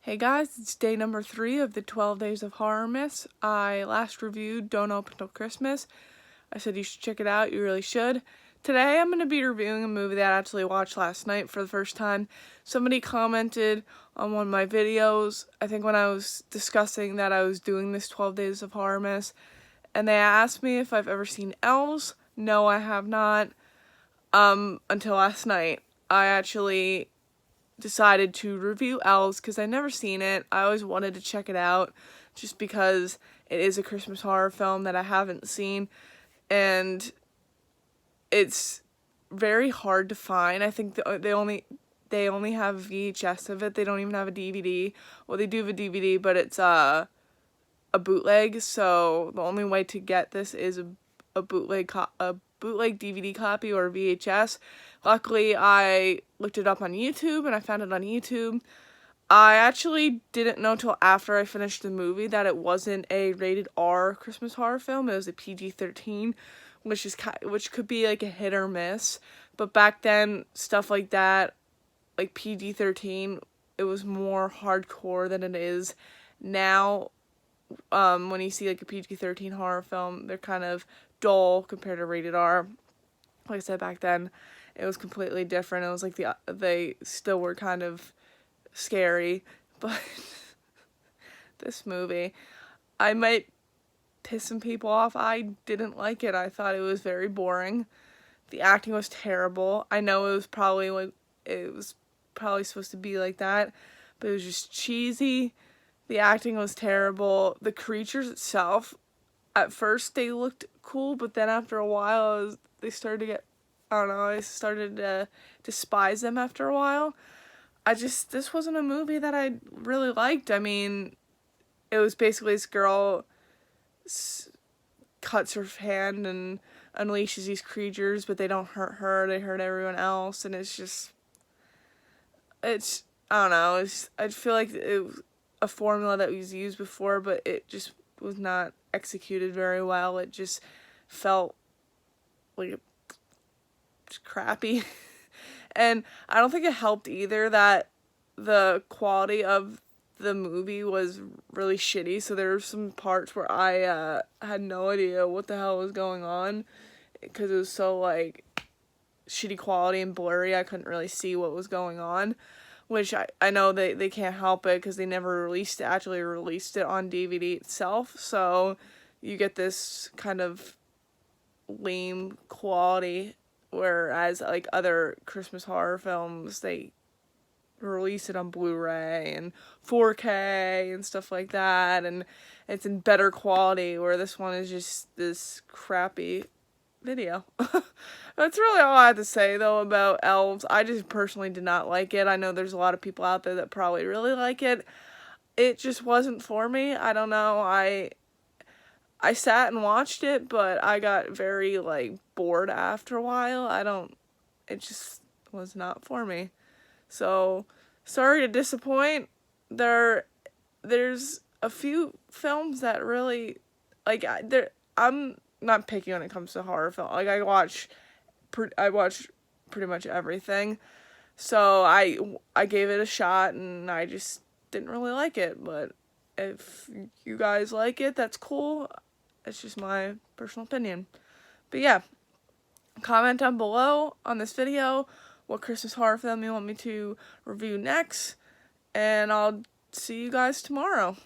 Hey guys, it's day number 3 of the 12 days of HorrorMas. I last reviewed Don't Open Till Christmas. I said you should check it out, you really should. Today I'm going to be reviewing a movie that I actually watched last night for the first time. Somebody commented on one of my videos, I think when I was discussing that I was doing this 12 days of HorrorMas, and they asked me if I've ever seen Elves. No, I have not. Until last night. I actually decided to review Elves because I'd never seen it. I always wanted to check it out just because it is a Christmas horror film that I haven't seen, and it's very hard to find. I think they only have VHS of it. They don't even have a DVD. Well, they do have a DVD, but it's a bootleg, so the only way to get this is a bootleg DVD copy or VHS. Luckily, I looked it up on YouTube, and I found it on YouTube. I actually didn't know till after I finished the movie that it wasn't a rated R Christmas horror film. It was a PG-13, which could be like a hit or miss. But back then, stuff like that, like PG-13, it was more hardcore than it is now. When you see like a PG-13 horror film, they're kind of dull compared to rated R. Like I said, back then it was completely different. It was like they still were kind of scary, but this movie, I might piss some people off. I didn't like it. I thought it was very boring. The acting was terrible. I know it was probably supposed to be like that, but it was just cheesy. The acting was terrible. The creatures itself, at first they looked cool, but then after a while they started to get, I don't know, I started to despise them after a while. This wasn't a movie that I really liked. I mean, it was basically this girl cuts her hand and unleashes these creatures, but they don't hurt her, they hurt everyone else, and I don't know, I feel like it was a formula that was used before, but it just was not executed very well. It just felt like just crappy. And I don't think it helped either that the quality of the movie was really shitty, so there were some parts where I had no idea what the hell was going on because it was so like shitty quality and blurry. I couldn't really see what was going on, which I know they can't help it because they never actually released it on DVD itself, so you get this kind of lame quality, whereas like other Christmas horror films, they release it on Blu-ray and 4K and stuff like that, and it's in better quality, where this one is just this crappy video. That's really all I have to say though about Elves. I just personally did not like it. I know there's a lot of people out there that probably really like it. It just wasn't for me. I don't know. I sat and watched it, but I got very like bored after a while. It just was not for me. So, sorry to disappoint. There's a few films that really, like, I'm not picky when it comes to horror film. Like, I watch pretty much everything. So, I gave it a shot, and I just didn't really like it. But if you guys like it, that's cool. It's just my personal opinion. But yeah, comment down below on this video what Christmas horror film you want me to review next, and I'll see you guys tomorrow.